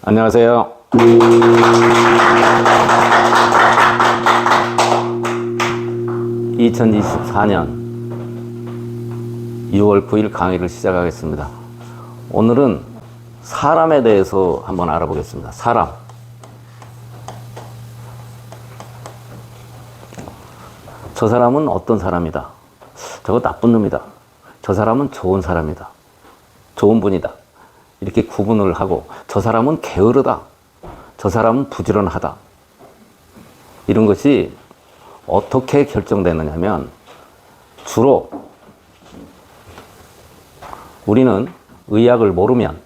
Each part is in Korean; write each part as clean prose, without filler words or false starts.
안녕하세요. 2024년 6월 9일 강의를 시작하겠습니다. 오늘은 사람에 대해서 한번 알아보겠습니다. 사람. 저 사람은 어떤 사람이다. 저거 나쁜 놈이다. 저 사람은 좋은 사람이다. 좋은 분이다. 이렇게 구분을 하고, 저 사람은 게으르다. 저 사람은 부지런하다. 이런 것이 어떻게 결정되느냐면, 주로 우리는 의학을 모르면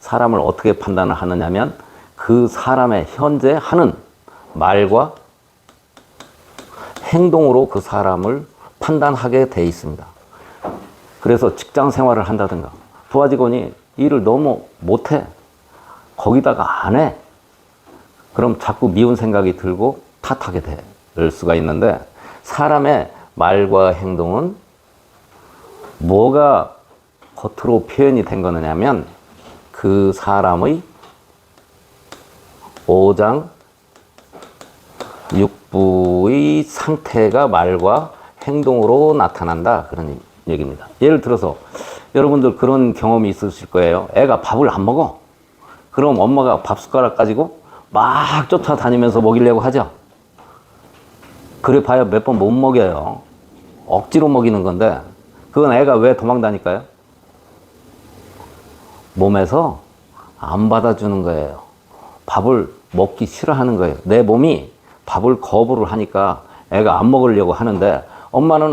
사람을 어떻게 판단을 하느냐면, 그 사람의 현재 하는 말과 행동으로 그 사람을 판단하게 돼 있습니다. 그래서 직장 생활을 한다든가, 부하 직원이 일을 너무 못해. 거기다가 안 해. 그럼 자꾸 미운 생각이 들고 탓하게 될 수가 있는데, 사람의 말과 행동은 뭐가 겉으로 표현이 된 거냐면, 그 사람의 오장 육부의 상태가 말과 행동으로 나타난다. 그런 얘기입니다. 예를 들어서 여러분들 그런 경험이 있으실 거예요. 애가 밥을 안 먹어. 그럼 엄마가 밥 숟가락 가지고 막 쫓아다니면서 먹이려고 하죠. 그래 봐야 몇 번 못 먹여요. 억지로 먹이는 건데, 그건 애가 왜 도망다닐까요? 몸에서 안 받아주는 거예요. 밥을 먹기 싫어하는 거예요. 내 몸이 밥을 거부를 하니까 애가 안 먹으려고 하는데, 엄마는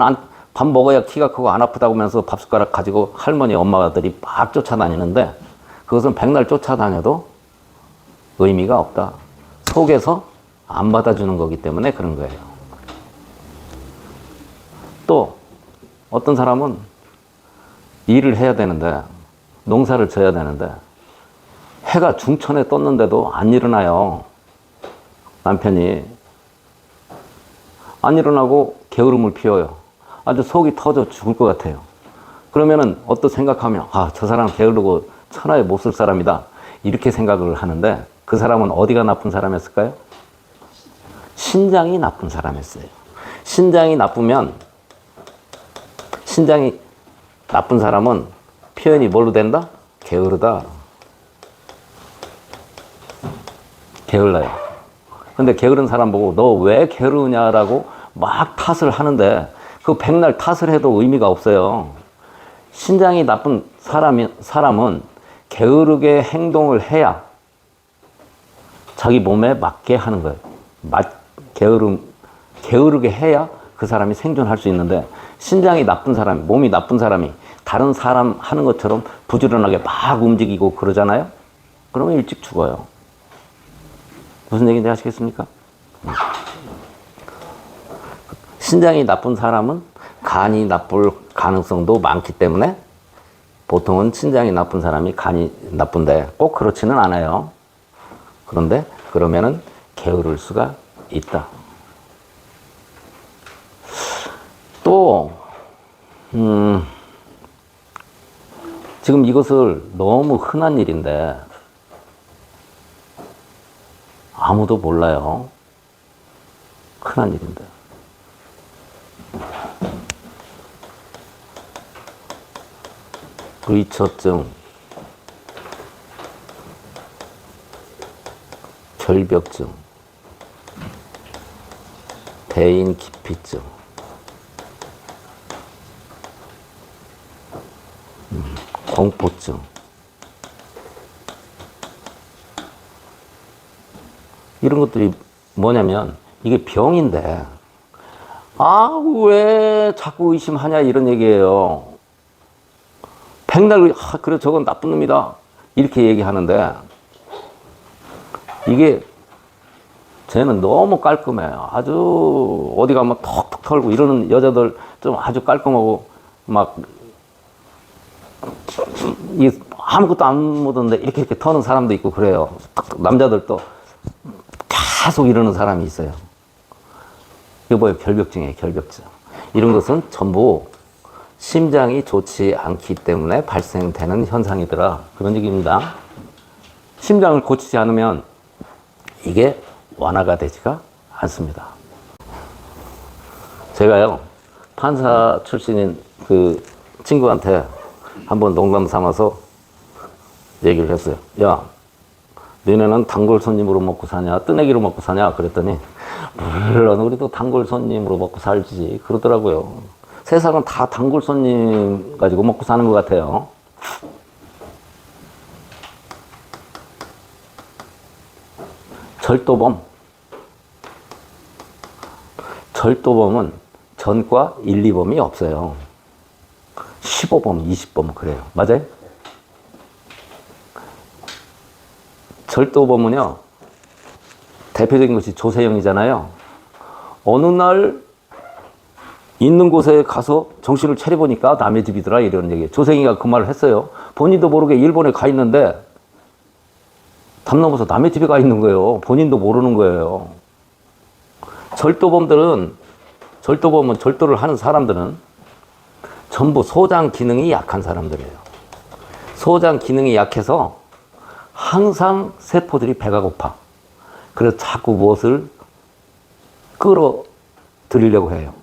밥 먹어야 키가 크고 안 아프다고 하면서 밥 숟가락 가지고 할머니 엄마들이 막 쫓아다니는데, 그것은 백날 쫓아다녀도 의미가 없다. 속에서 안 받아주는 거기 때문에 그런 거예요. 또 어떤 사람은 일을 해야 되는데, 농사를 져야 되는데 해가 중천에 떴는데도 안 일어나요. 남편이 안 일어나고 게으름을 피워요. 아주 속이 터져 죽을 것 같아요. 그러면은 어떤 생각하면, 저 사람 게으르고 천하에 못 쓸 사람이다. 이렇게 생각을 하는데, 그 사람은 어디가 나쁜 사람이었을까요? 신장이 나쁜 사람이었어요. 신장이 나쁘면, 신장이 나쁜 사람은 표현이 뭘로 된다? 게으르다. 게을러요. 근데 게으른 사람 보고 너 왜 게으르냐라고 막 탓을 하는데, 그 백날 탓을 해도 의미가 없어요. 신장이 나쁜 사람은 게으르게 행동을 해야 자기 몸에 맞게 하는 거예요. 게으르게 해야 그 사람이 생존할 수 있는데, 신장이 나쁜 사람, 몸이 나쁜 사람이 다른 사람 하는 것처럼 부지런하게 막 움직이고 그러잖아요? 그러면 일찍 죽어요. 무슨 얘기인지 아시겠습니까? 신장이 나쁜 사람은 간이 나쁠 가능성도 많기 때문에, 보통은 신장이 나쁜 사람이 간이 나쁜데 꼭 그렇지는 않아요. 그런데 그러면은 게으를 수가 있다. 또 지금 이것을 너무 흔한 일인데 아무도 몰라요. 흔한 일인데. 의처증, 결벽증, 대인기피증, 공포증, 이런 것들이 뭐냐면, 이게 병인데, 왜 자꾸 의심하냐, 이런 얘기예요. 백날, 그래, 저건 나쁜 놈이다. 이렇게 얘기하는데, 이게, 쟤는 너무 깔끔해요. 아주, 어디 가면 톡톡 털고, 이러는 여자들 좀 아주 깔끔하고, 막, 아무것도 안 묻었는데, 이렇게 터는 사람도 있고, 그래요. 남자들도 계속 이러는 사람이 있어요. 이거 뭐예요? 결벽증이에요, 결벽증. 이런 것은 전부 심장이 좋지 않기 때문에 발생되는 현상이더라. 그런 얘기입니다. 심장을 고치지 않으면 이게 완화가 되지가 않습니다. 제가요, 판사 출신인 그 친구한테 한번 농담 삼아서 얘기를 했어요. 야, 너네는 단골 손님으로 먹고 사냐, 뜨내기로 먹고 사냐? 그랬더니, 물론 우리도 단골 손님으로 먹고 살지. 그러더라고요. 세상은 다 단골 손님 가지고 먹고 사는 것 같아요. 절도범. 절도범은 전과 1, 2범이 없어요. 15범, 20범 그래요. 맞아요? 절도범은요, 대표적인 것이 조세영이잖아요. 어느 날 있는 곳에 가서 정신을 차려보니까 남의 집이더라, 이런 얘기예요. 조세영이가 그 말을 했어요. 본인도 모르게 일본에 가 있는데 담 넘어서 남의 집에 가 있는 거예요. 본인도 모르는 거예요. 절도범은 절도를 하는 사람들은 전부 소장 기능이 약한 사람들이에요. 소장 기능이 약해서 항상 세포들이 배가 고파. 그래서 자꾸 무엇을 끌어들이려고 해요.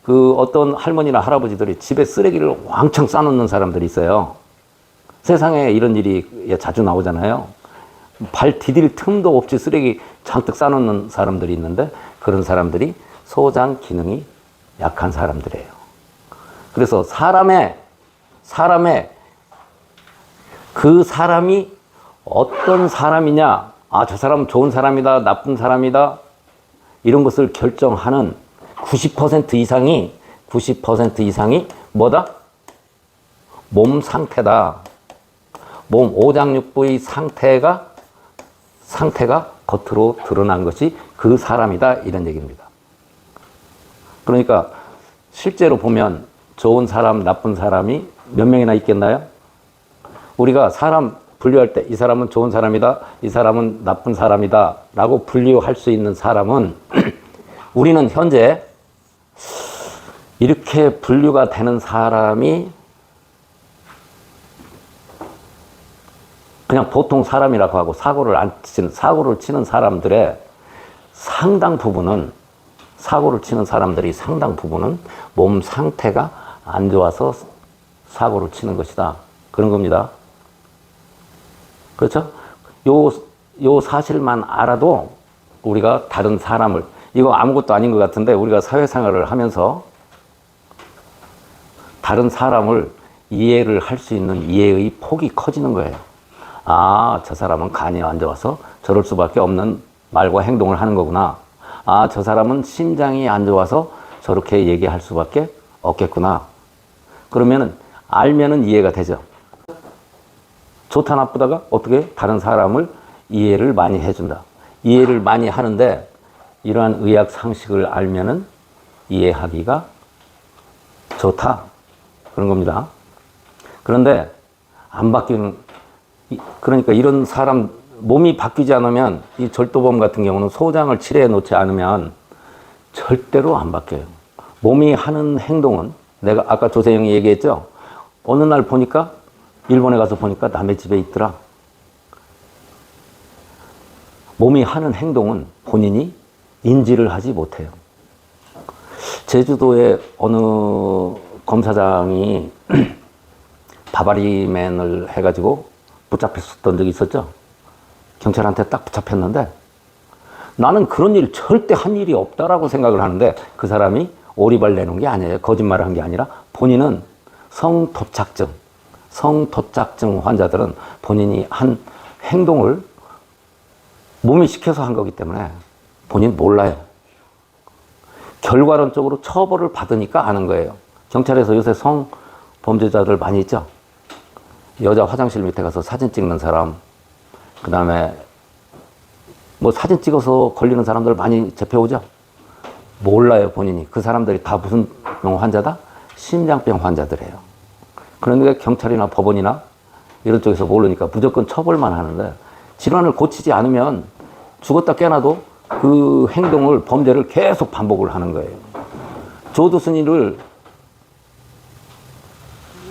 그 어떤 할머니나 할아버지들이 집에 쓰레기를 왕창 싸놓는 사람들이 있어요. 세상에 이런 일이 자주 나오잖아요. 발 디딜 틈도 없이 쓰레기 잔뜩 싸놓는 사람들이 있는데 그런 사람들이 소장 기능이 약한 사람들이에요. 그래서 사람의 그 사람이 어떤 사람이냐, 아, 저 사람은 좋은 사람이다, 나쁜 사람이다, 이런 것을 결정하는 90% 이상이 뭐다? 몸 상태다. 몸 오장육부의 상태가 겉으로 드러난 것이 그 사람이다, 이런 얘기입니다. 그러니까 실제로 보면 좋은 사람, 나쁜 사람이 몇 명이나 있겠나요? 우리가 사람 분류할 때 이 사람은 좋은 사람이다, 이 사람은 나쁜 사람이다 라고 분류할 수 있는 사람은 우리는 현재 이렇게 분류가 되는 사람이 그냥 보통 사람이라고 하고 사고를 치는 사람들의 상당 부분은 몸 상태가 안 좋아서 사고를 치는 것이다. 그런 겁니다. 그렇죠? 요 사실만 알아도 우리가 다른 사람을, 이거 아무것도 아닌 것 같은데 우리가 사회생활을 하면서 다른 사람을 이해를 할 수 있는 이해의 폭이 커지는 거예요. 아, 저 사람은 간이 안 좋아서 저럴 수밖에 없는 말과 행동을 하는 거구나. 아, 저 사람은 심장이 안 좋아서 저렇게 얘기할 수밖에 없겠구나. 그러면은 알면은 이해가 되죠. 좋다 나쁘다가 어떻게 다른 사람을 이해를 많이 해준다. 이해를 많이 하는데 이러한 의학 상식을 알면은 이해하기가 좋다. 그런 겁니다. 그런데 안 바뀌는, 그러니까 이런 사람 몸이 바뀌지 않으면, 이 절도범 같은 경우는 소장을 치료해 놓지 않으면 절대로 안 바뀌어요. 몸이 하는 행동은, 내가 아까 조세영이 얘기했죠. 어느 날 보니까 일본에 가서 보니까 남의 집에 있더라. 몸이 하는 행동은 본인이 인지를 하지 못해요. 제주도의 어느 검사장이 바바리맨을 해가지고 붙잡혔었던 적이 있었죠. 경찰한테 딱 붙잡혔는데 나는 그런 일 절대 한 일이 없다라고 생각을 하는데 그 사람이 오리발 내놓은 게 아니에요. 거짓말을 한 게 아니라 본인은 성도착증 환자들은 본인이 한 행동을 몸이 시켜서 한 거기 때문에 본인 몰라요. 결과론적으로 처벌을 받으니까 아는 거예요. 경찰에서 요새 성범죄자들 많이 있죠. 여자 화장실 밑에 가서 사진 찍는 사람, 그 다음에 뭐 사진 찍어서 걸리는 사람들 많이 잡혀오죠. 몰라요, 본인이. 그 사람들이 다 무슨 병 환자다? 심장병 환자들이에요. 그러니까 경찰이나 법원이나 이런 쪽에서 모르니까 무조건 처벌만 하는데 질환을 고치지 않으면 죽었다 깨어나도 그 행동을, 범죄를 계속 반복을 하는 거예요. 조두순이를,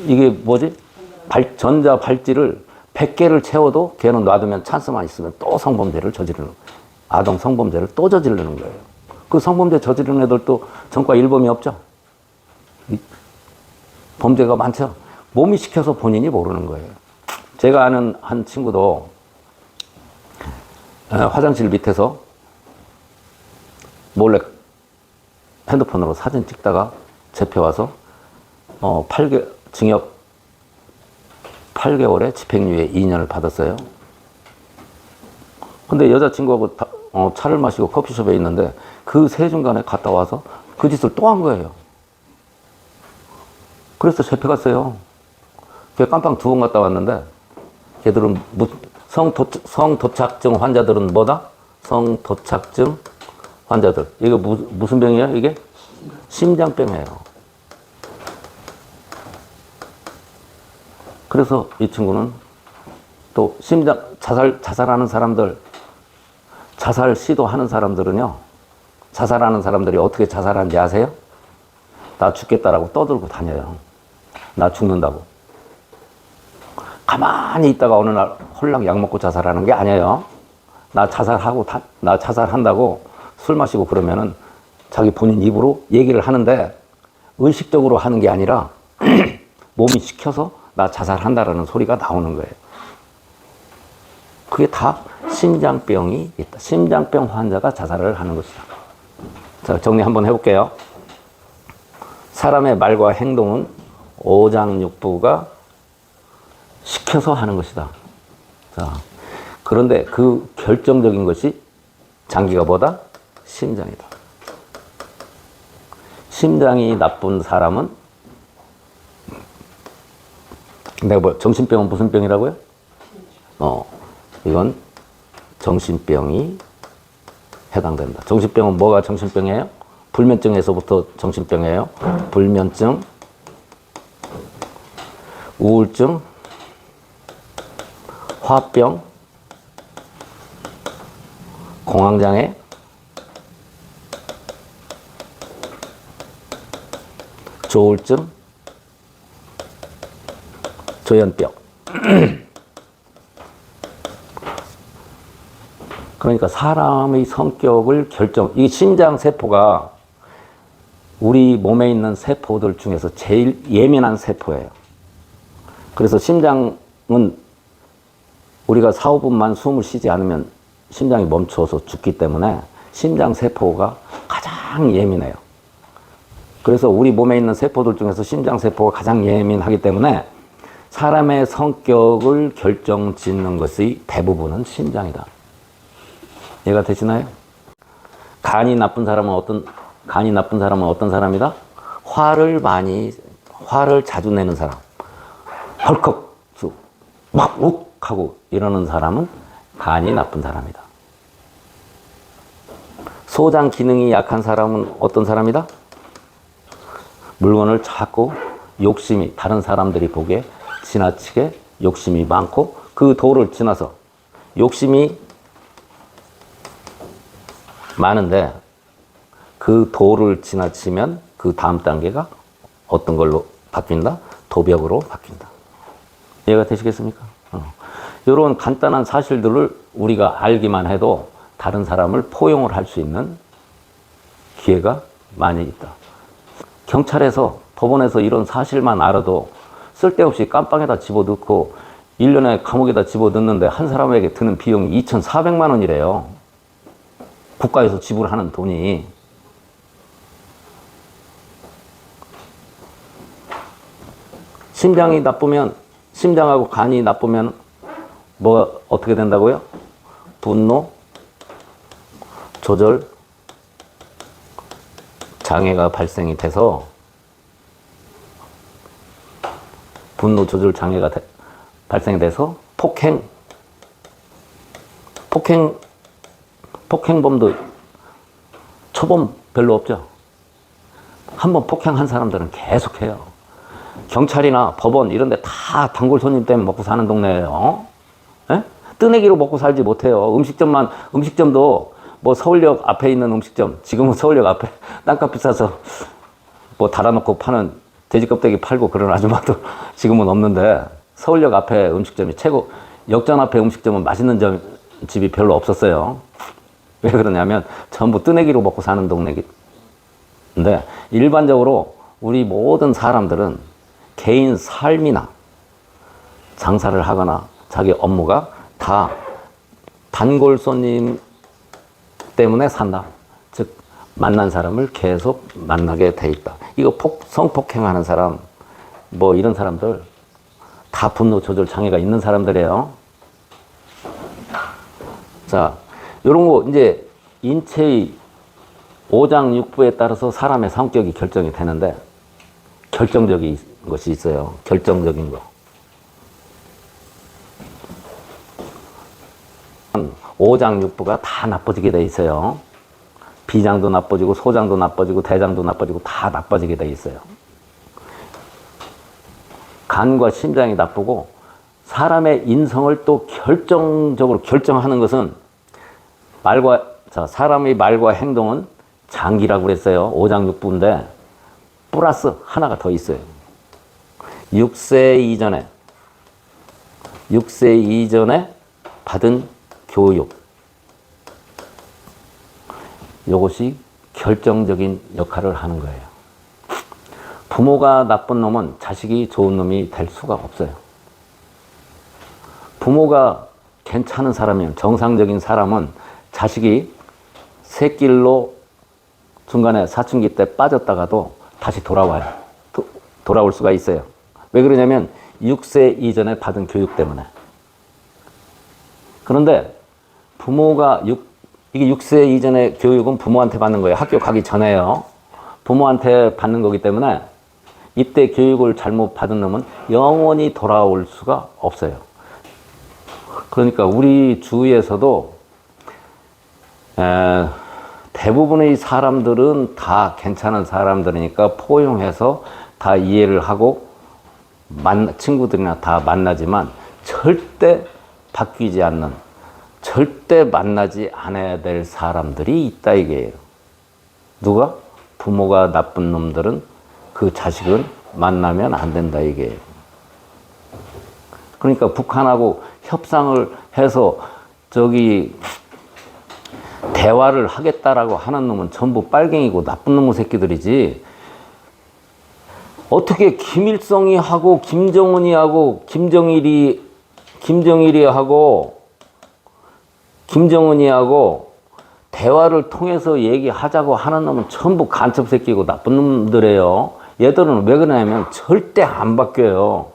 이게 뭐지? 전자 발찌를 100개를 채워도 걔는 놔두면 찬스만 있으면 또 성범죄를 저지르는, 아동 성범죄를 또 저지르는 거예요. 그 성범죄 저지르는 애들도 전과 일범이 없죠. 범죄가 많죠. 몸이 시켜서 본인이 모르는 거예요. 제가 아는 한 친구도 화장실 밑에서 몰래 핸드폰으로 사진 찍다가 잡혀와서 징역 8개월에 집행유예 2년을 받았어요. 근데 여자친구하고 차를 마시고 커피숍에 있는데 그 새 중간에 갔다 와서 그 짓을 또 한 거예요. 그래서 잡혀갔어요. 걔 깜빵 2번 갔다 왔는데 걔들은 성도착증 환자들은 뭐다? 성도착증 환자들. 이게 무슨 병이에요? 이게? 심장병이에요. 그래서 이 친구는 또 자살하는 사람들, 자살 시도하는 사람들은요, 자살하는 사람들이 어떻게 자살하는지 아세요? 나 죽겠다라고 떠들고 다녀요. 나 죽는다고. 가만히 있다가 어느 날 홀랑 약 먹고 자살하는 게 아니에요. 나 자살한다고 술 마시고 그러면은 자기 본인 입으로 얘기를 하는데 의식적으로 하는 게 아니라 몸이 시켜서 나 자살한다라는 소리가 나오는 거예요. 그게 다 심장병이 있다. 심장병 환자가 자살을 하는 것이다. 자, 정리 한번 해볼게요. 사람의 말과 행동은 오장육부가 시켜서 하는 것이다. 자, 그런데 그 결정적인 것이 장기가 뭐다? 심장이다. 심장이 나쁜 사람은, 내가 뭐 정신병은 무슨 병이라고요? 이건 정신병이 해당된다. 정신병은 뭐가 정신병이에요? 불면증에서부터 정신병이에요. 불면증, 우울증, 화병, 공황장애, 조울증, 조현병. 그러니까 사람의 성격을 이 심장세포가 우리 몸에 있는 세포들 중에서 제일 예민한 세포예요. 그래서 심장은 우리가 4, 5분만 숨을 쉬지 않으면 심장이 멈춰서 죽기 때문에 심장세포가 가장 예민해요. 그래서 우리 몸에 있는 세포들 중에서 심장세포가 가장 예민하기 때문에 사람의 성격을 결정짓는 것의 대부분은 심장이다. 이해가 되시나요? 간이 나쁜 사람은 어떤 사람이다? 화를 자주 내는 사람. 헐컥, 막 욱 하고 이러는 사람은 간이 나쁜 사람이다. 소장 기능이 약한 사람은 어떤 사람이다? 물건을 자꾸 다른 사람들이 보기에 지나치게 욕심이 많고 그 도를 지나서 욕심이 많은데 그 도를 지나치면 그 다음 단계가 어떤 걸로 바뀐다? 도벽으로 바뀐다. 이해가 되시겠습니까? 이런 간단한 사실들을 우리가 알기만 해도 다른 사람을 포용을 할 수 있는 기회가 많이 있다. 경찰에서, 법원에서 이런 사실만 알아도 쓸데없이 깜빵에다 집어넣고 1년에 감옥에다 집어넣는데 한 사람에게 드는 비용이 2,400만 원이래요. 국가에서 지불하는 돈이. 심장하고 간이 나쁘면 뭐가 어떻게 된다고요? 분노 조절 장애가 발생이 돼서 발생이 돼서 폭행범도 초범 별로 없죠. 한번 폭행한 사람들은 계속해요. 경찰이나 법원 이런 데 다 단골 손님 때문에 먹고 사는 동네예요. 에? 뜨내기로 먹고 살지 못해요. 음식점도 뭐 서울역 앞에 있는 음식점, 지금은 서울역 앞에 땅값 비싸서 뭐 달아놓고 파는 돼지 껍데기 팔고 그런 아줌마도 지금은 없는데 서울역 앞에 음식점이 최고, 역전 앞에 음식점은 맛있는 집이 별로 없었어요. 왜 그러냐면 전부 뜨내기로 먹고 사는 동네인데, 일반적으로 우리 모든 사람들은 개인 삶이나 장사를 하거나 자기 업무가 다 단골 손님 때문에 산다. 즉 만난 사람을 계속 만나게 돼 있다. 이거 성폭행하는 사람, 뭐 이런 사람들 다 분노 조절 장애가 있는 사람들이에요. 자, 요런 거 이제 인체의 5장 6부에 따라서 사람의 성격이 결정이 되는데, 결정적인 것이 있어요. 결정적인 거. 5장 6부가 다 나빠지게 돼 있어요. 비장도 나빠지고 소장도 나빠지고 대장도 나빠지고 다 나빠지게 돼 있어요. 간과 심장이 나쁘고, 사람의 인성을 또 결정적으로 결정하는 것은 사람의 말과 행동은 장기라고 그랬어요. 5장 6부인데 플러스 하나가 더 있어요. 6세 이전에 받은 교육, 이것이 결정적인 역할을 하는 거예요. 부모가 나쁜 놈은 자식이 좋은 놈이 될 수가 없어요. 부모가 괜찮은 사람이면, 정상적인 사람은 자식이 새길로 중간에 사춘기 때 빠졌다가도 다시 돌아와요. 돌아올 수가 있어요. 왜 그러냐면 6세 이전에 받은 교육 때문에. 그런데 이게 6세 이전의 교육은 부모한테 받는 거예요. 학교 가기 전에요. 부모한테 받는 거기 때문에 이때 교육을 잘못 받은 놈은 영원히 돌아올 수가 없어요. 그러니까 우리 주위에서도 대부분의 사람들은 다 괜찮은 사람들이니까 포용해서 다 이해를 하고 친구들이나 다 만나지만 절대 바뀌지 않는, 절대 만나지 않아야 될 사람들이 있다 이게요. 누가? 부모가 나쁜 놈들은 그 자식을 만나면 안 된다 이게요. 그러니까 북한하고 협상을 해서 대화를 하겠다라고 하는 놈은 전부 빨갱이고 나쁜 놈의 새끼들이지, 어떻게 김일성이 하고 김정은이 하고 김정일이 하고 김정은이 하고 대화를 통해서 얘기하자고 하는 놈은 전부 간첩 새끼고 나쁜 놈들이에요. 얘들은 왜 그러냐면 절대 안 바뀌어요.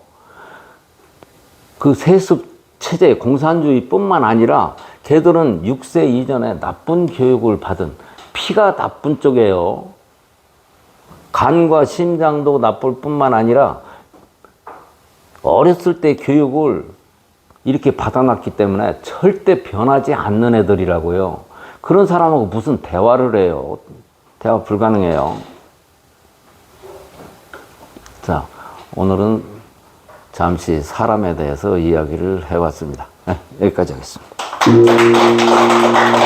그 세습 체제, 공산주의뿐만 아니라 걔들은 6세 이전에 나쁜 교육을 받은, 피가 나쁜 쪽이에요. 간과 심장도 나쁠 뿐만 아니라 어렸을 때 교육을 이렇게 받아놨기 때문에 절대 변하지 않는 애들이라고요. 그런 사람하고 무슨 대화를 해요. 대화 불가능해요. 자, 오늘은 잠시 사람에 대해서 이야기를 해봤습니다. 네, 여기까지 하겠습니다.